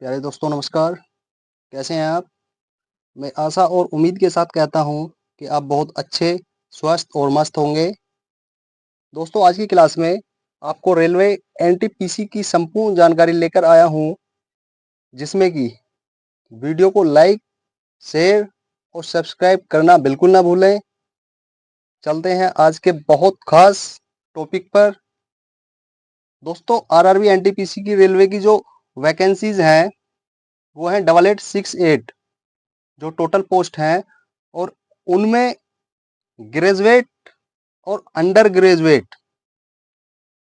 प्यारे दोस्तों नमस्कार। कैसे हैं आप? मैं आशा और उम्मीद के साथ कहता हूं कि आप बहुत अच्छे, स्वस्थ और मस्त होंगे। दोस्तों आज की क्लास में आपको रेलवे एनटीपीसी की संपूर्ण जानकारी लेकर आया हूं, जिसमें कि वीडियो को लाइक, शेयर और सब्सक्राइब करना बिल्कुल ना भूलें। चलते हैं आज के बहुत खास टॉपिक पर। दोस्तों आरआरबी एनटीपीसी की रेलवे की जो वैकेंसीज हैं वो हैं 8868 जो टोटल पोस्ट हैं, और उनमें ग्रेजुएट और अंडर ग्रेजुएट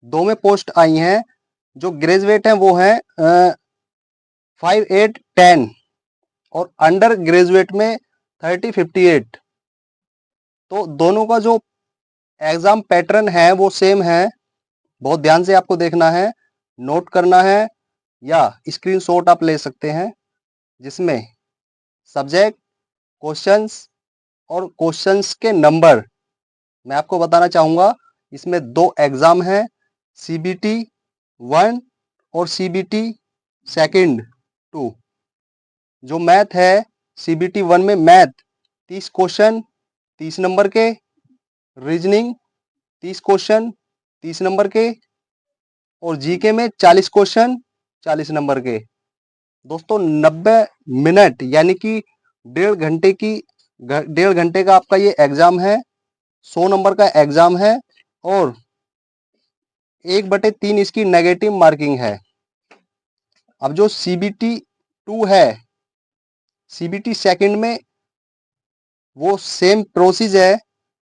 दो में पोस्ट आई हैं। जो ग्रेजुएट हैं वो हैं 5810 और अंडर ग्रेजुएट में 3058। तो दोनों का जो एग्जाम पैटर्न है वो सेम है। बहुत ध्यान से आपको देखना है, नोट करना है या स्क्रीनशॉट आप ले सकते हैं, जिसमें सब्जेक्ट, क्वेश्चंस और क्वेश्चंस के नंबर मैं आपको बताना चाहूँगा। इसमें दो एग्जाम हैं, सीबीटी 1 और सीबीटी सेकंड 2। जो मैथ है, सीबीटी 1 में मैथ 30 क्वेश्चन 30 नंबर के, रीजनिंग 30 क्वेश्चन 30 नंबर के, और जीके में 40 क्वेश्चन 40 नंबर के। दोस्तों 90 मिनट यानी कि डेढ़ घंटे का आपका ये एग्जाम है। 100 नंबर का एग्जाम है और 1/3 इसकी नेगेटिव मार्किंग है। अब जो सीबीटी 2 है, सीबीटी सेकंड में वो सेम प्रोसेस है,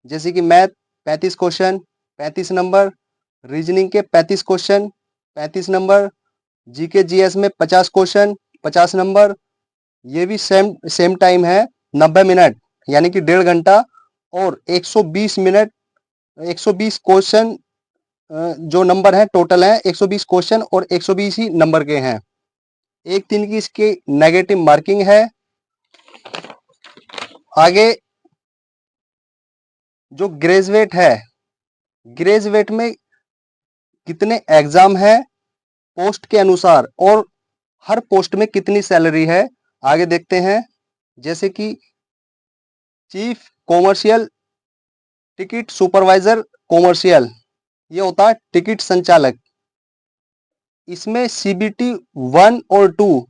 जैसे कि मैथ 35 क्वेश्चन 35 नंबर, रीजनिंग के 35 क्वेश्चन 35 नंबर, जीके जीएस में 50 क्वेश्चन 50 नंबर। ये भी सेम टाइम है 90 मिनट यानी कि डेढ़ घंटा, और 120 मिनट 120 क्वेश्चन जो नंबर है टोटल है 120 क्वेश्चन और 120 ही नंबर के हैं। 1/3 की इसकी नेगेटिव मार्किंग है। आगे जो ग्रेजुएट है, ग्रेजुएट में कितने एग्जाम है पोस्ट के अनुसार और हर पोस्ट में कितनी सैलरी है, आगे देखते हैं। जैसे कि chief commercial ticket supervisor commercial, ये होता है टिकट संचालक। इसमें सीबीटी 1 और 2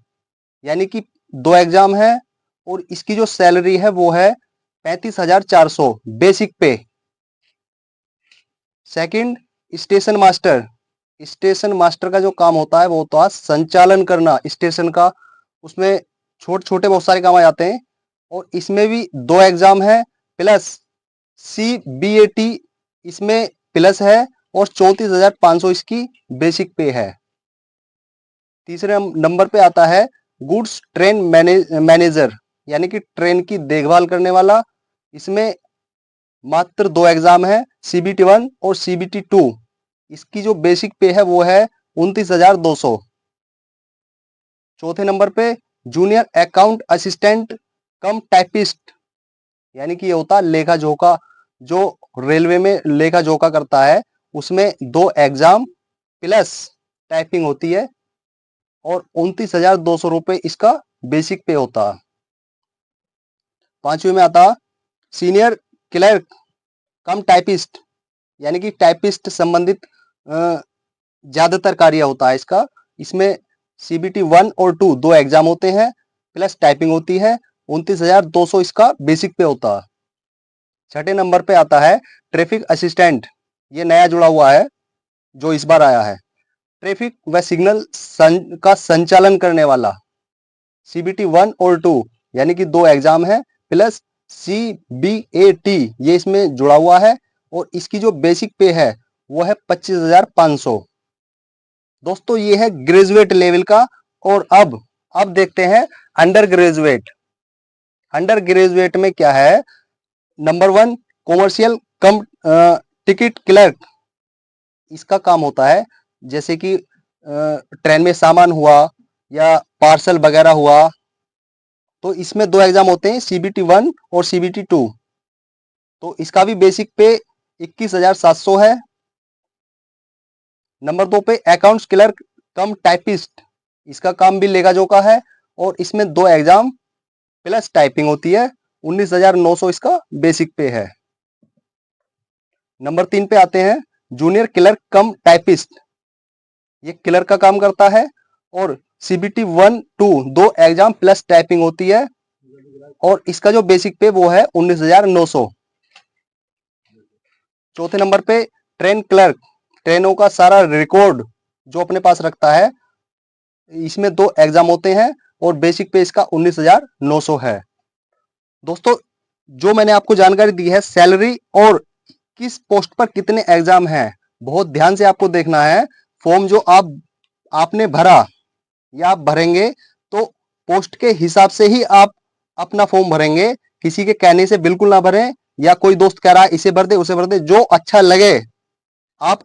यानी कि दो एग्जाम है, और इसकी जो सैलरी है वो है 35,400 बेसिक पे। Second station master, station master का जो काम होता है वो होता है संचालन करना स्टेशन का। उसमें छोटे छोटे बहुत सारे काम आ जाते हैं, और इसमें भी दो एग्जाम है प्लस CBAT इसमें प्लस है, और 34,500 इसकी बेसिक पे है। तीसरे नंबर पे आता है गुड्स ट्रेन मैनेजर यानी कि ट्रेन की देखभाल करने वाला। इसमें मात्र दो एग्जाम है, CBT 1 और CBT 2। इसकी जो बेसिक पे है वो है 29,200। चौथे नंबर पे जूनियर अकाउंट असिस्टेंट कम टाइपिस्ट, यानी कि ये होता है लेखा जोखा, जो रेलवे में लेखा जोखा करता है। उसमें दो एग्जाम प्लस टाइपिंग होती है, और 29,200 रुपये इसका बेसिक पे होता है। पांचवे में आता सीनियर क्लर्क कम टाइपिस्ट, यानी कि टाइपिस्ट संबंधित ज्यादातर कार्य होता है इसका। इसमें CBT 1 और 2 दो एग्जाम होते हैं प्लस टाइपिंग होती है। 29,200 इसका बेसिक पे होता है। छठे नंबर पे आता है ट्रैफिक असिस्टेंट, ये नया जुड़ा हुआ है जो इस बार आया है। ट्रैफिक व सिग्नल का संचालन करने वाला, CBT 1 और 2 यानी कि दो एग्जाम है प्लस CBAT ये इसमें जुड़ा हुआ है, और इसकी जो बेसिक पे है वो है 25,500। दोस्तों ये है ग्रेजुएट लेवल का। और अब देखते हैं अंडर ग्रेजुएट। अंडर ग्रेजुएट में क्या है, नंबर 1 कॉमर्शियल कम टिकट क्लर्क। इसका काम होता है जैसे कि ट्रेन में सामान हुआ या पार्सल वगैरह हुआ, तो इसमें दो एग्जाम होते हैं, CBT 1 और CBT 2। तो इसका भी बेसिक पे 21,700 है। नंबर 2 पे अकाउंट्स क्लर्क कम टाइपिस्ट, इसका काम भी लेगा जोखा है, और इसमें 2 एग्जाम प्लस टाइपिंग होती है। 19,900 इसका बेसिक पे है। नंबर 3 पे आते हैं, जूनियर क्लर्क कम टाइपिस्ट। ये क्लर्क का काम करता है, और सीबीटी 1, 2 2 एग्जाम प्लस टाइपिंग होती है, और इसका जो बेसिक पे वो है 19,900। चौथे नंबर पे ट्रेन क्लर्क, ट्रेनों का सारा रिकॉर्ड जो अपने पास रखता है। इसमें 2 एग्जाम होते हैं, और बेसिक पे इसका 19,900 है। दोस्तों, जो मैंने आपको जानकारी दी है सैलरी और किस पोस्ट पर कितने एग्जाम हैं, बहुत ध्यान से आपको देखना है। फॉर्म जो आपने भरा या आप भरेंगे, तो पोस्ट के हिसाब से ही आप अपना फॉर्म भरेंगे। किसी के कहने से बिल्कुल ना भरें, या कोई दोस्त कह रहा है इसे भर दे उसे भर दे, जो अच्छा लगे आप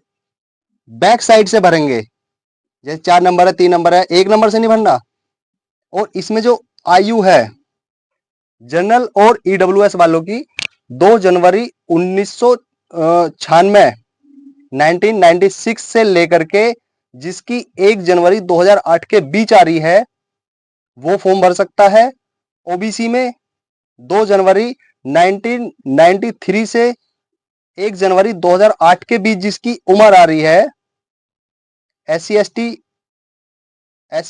बैक साइड से भरेंगे। जैसे 4 नंबर है, 3 नंबर है, 1 नंबर से नहीं भरना। और इसमें जो आयु है जनरल और ईडब्ल्यूएस वालों की 2 जनवरी 1996 1996 से लेकर के जिसकी 1 जनवरी 2008 के बीच आ रही है, वो फॉर्म भर सकता है। ओबीसी में 2 जनवरी 1993 से 1 जनवरी 2008 के बीच जिसकी उम्र आ रही है। एससी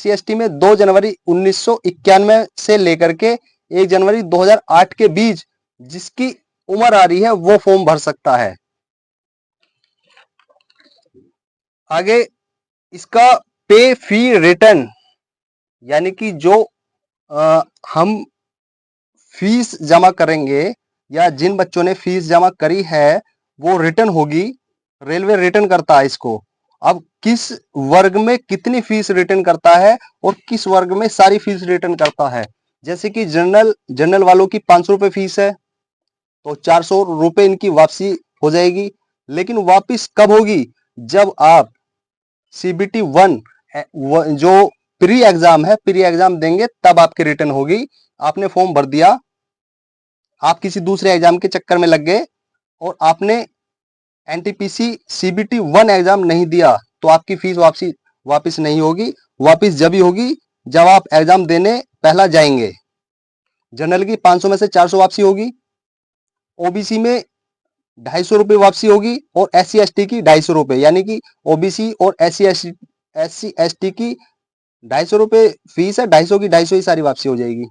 एसटी में 2 जनवरी 1991 से लेकर के 1 जनवरी 2008 के बीच जिसकी उम्र आ रही है, वो फॉर्म भर सकता है। आगे इसका पे फी रिटर्न, यानी कि जो हम फीस जमा करेंगे या जिन बच्चों ने फीस जमा करी है, वो रिटर्न होगी। रेलवे रिटर्न करता है इसको। अब किस वर्ग में कितनी फीस रिटर्न करता है और किस वर्ग में सारी फीस रिटर्न करता है। जैसे कि जनरल वालों की 500 रुपये फीस है, तो 400 रुपये इनकी वापसी हो जाएगी। लेकिन वापिस कब होगी, जब आप सीबीटी 1 जो प्री एग्जाम है, प्री एग्जाम देंगे तब आपकी रिटर्न होगी। आपने फॉर्म भर दिया, आप किसी दूसरे एग्जाम के चक्कर में लग गए और आपने एनटीपीसी सीबीटी 1 एग्जाम नहीं दिया, तो आपकी फीस वापिस नहीं होगी। वापिस जब ही होगी जब आप एग्जाम देने पहला जाएंगे। जनरल की 500 में से 400 वापसी होगी, ओबीसी में 250 रुपये वापसी होगी, और SC ST की 250 रुपये। यानी कि ओबीसी और SC ST की 250 रुपये फीस है, 250 की 250 ही सारी वापसी हो जाएगी।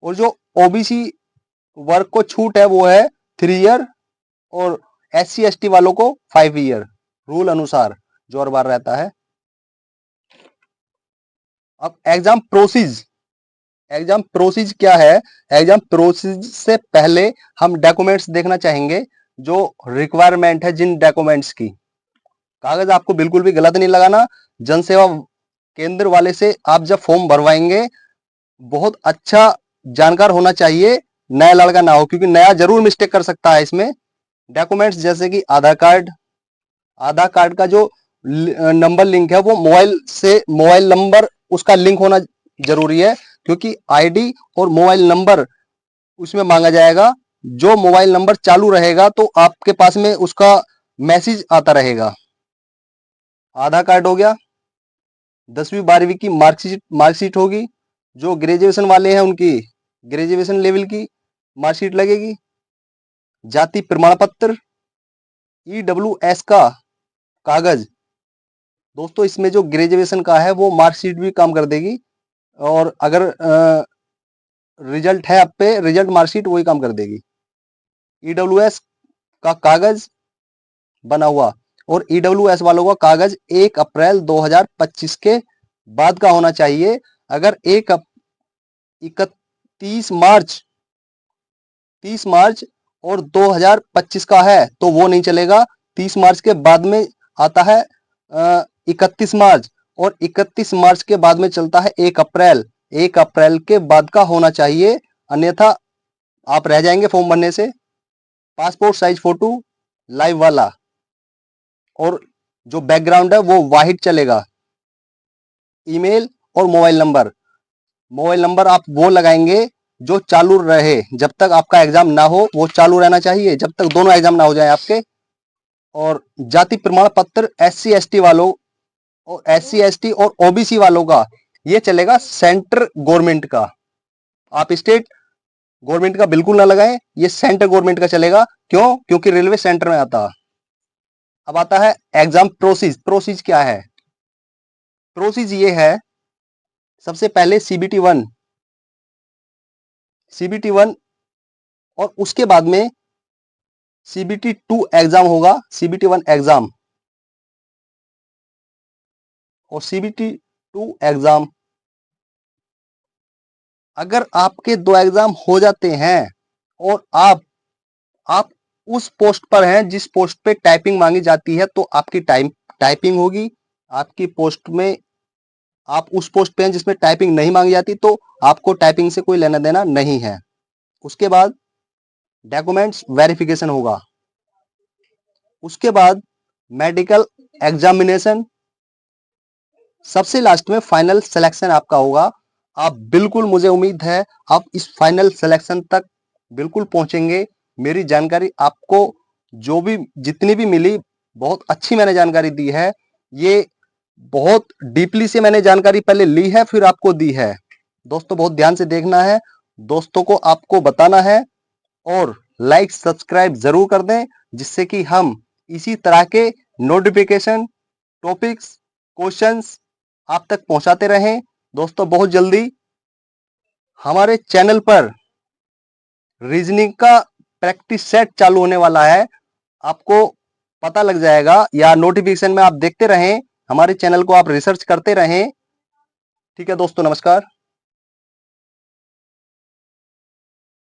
और जो ओबीसी वर्ग को छूट है वो है 3 ईयर, और SC ST वालों को 5 ईयर, रूल अनुसार जो हर बार रहता है। अब एग्जाम प्रोसीज क्या है। एग्जाम प्रोसीज से पहले हम डॉक्यूमेंट्स देखना चाहेंगे, जो रिक्वायरमेंट है जिन डॉक्यूमेंट्स की। कागज आपको बिल्कुल भी गलत नहीं लगाना। जनसेवा केंद्र वाले से आप जब फॉर्म भरवाएंगे, बहुत अच्छा जानकार होना चाहिए, नया लड़का ना हो, क्योंकि नया जरूर मिस्टेक कर सकता है इसमें। डॉक्यूमेंट्स जैसे कि आधार कार्ड का जो नंबर लिंक है, वो मोबाइल नंबर उसका लिंक होना जरूरी है, क्योंकि आईडी और मोबाइल नंबर उसमें मांगा जाएगा। जो मोबाइल नंबर चालू रहेगा तो आपके पास में उसका मैसेज आता रहेगा। आधार कार्ड हो गया। 10वीं 12वीं की मार्कशीट होगी। जो ग्रेजुएशन वाले हैं उनकी ग्रेजुएशन लेवल की मार्कशीट लगेगी। जाति प्रमाण पत्र, EWS का कागज। दोस्तों, इसमें जो ग्रेजुएशन का है वो मार्कशीट भी काम कर देगी, और अगर रिजल्ट है आप पे, रिजल्ट मार्कशीट वही काम कर देगी। EWS का कागज बना हुआ, और EWS वालों का कागज 1 अप्रैल 2025 के बाद का होना चाहिए। अगर 31 मार्च 30 मार्च और 2025 का है तो वो नहीं चलेगा। 30 मार्च के बाद में आता है 31 मार्च, और 31 मार्च के बाद में चलता है 1 अप्रैल। 1 अप्रैल के बाद का होना चाहिए, अन्यथा आप रह जाएंगे फॉर्म भरने से। पासपोर्ट साइज फोटो लाइव वाला, और जो बैकग्राउंड है वो वाहिड चलेगा। ईमेल और मोबाइल नंबर आप वो लगाएंगे जो चालू रहे, जब तक आपका एग्जाम ना हो वो चालू रहना चाहिए, जब तक दोनों एग्जाम ना हो जाए आपके। और जाति प्रमाण पत्र SC ST वालों और SC ST और OBC वालों का ये चलेगा सेंट्रल गवर्नमेंट का। आप स्टेट गवर्नमेंट का बिल्कुल ना लगाएं, ये सेंट्रल गवर्नमेंट का चलेगा। क्यों? क्योंकि रेलवे सेंटर में आता। अब आता है एग्जाम प्रोसीज। प्रोसीज क्या है? प्रोसीज ये है, सबसे पहले CBT 1 और उसके बाद में CBT 2 एग्जाम होगा, CBT 1 एग्जाम और CBT 2 एग्जाम। अगर आपके 2 एग्जाम हो जाते हैं और आप उस पोस्ट पर हैं जिस पोस्ट पे टाइपिंग मांगी जाती है, तो आपकी टाइपिंग होगी। आपकी पोस्ट में आप उस पोस्ट पे हैं जिसमें टाइपिंग नहीं मांगी जाती, तो आपको टाइपिंग से कोई लेना देना नहीं है। उसके बाद डॉक्यूमेंट्स वेरिफिकेशन होगा। उसके बाद मेडिकल एग्जामिनेशन, सबसे लास्ट में फाइनल सिलेक्शन आपका होगा। आप बिल्कुल, मुझे उम्मीद है आप इस फाइनल सिलेक्शन तक बिल्कुल पहुंचेंगे। मेरी जानकारी आपको जो भी जितनी भी मिली, बहुत अच्छी मैंने जानकारी दी है। ये बहुत डीपली से मैंने जानकारी पहले ली है, फिर आपको दी है। दोस्तों बहुत ध्यान से देखना है, दोस्तों को आपको बताना है और लाइक सब्सक्राइब जरूर कर दें, जिससे कि हम इसी तरह के नोटिफिकेशन, टॉपिक्स, क्वेश्चंस आप तक पहुंचाते रहें। दोस्तों बहुत जल्दी हमारे चैनल पर रीजनिंग का प्रैक्टिस सेट चालू होने वाला है। आपको पता लग जाएगा, या नोटिफिकेशन में आप देखते रहें, हमारे चैनल को आप रिसर्च करते रहें। ठीक है दोस्तों, नमस्कार।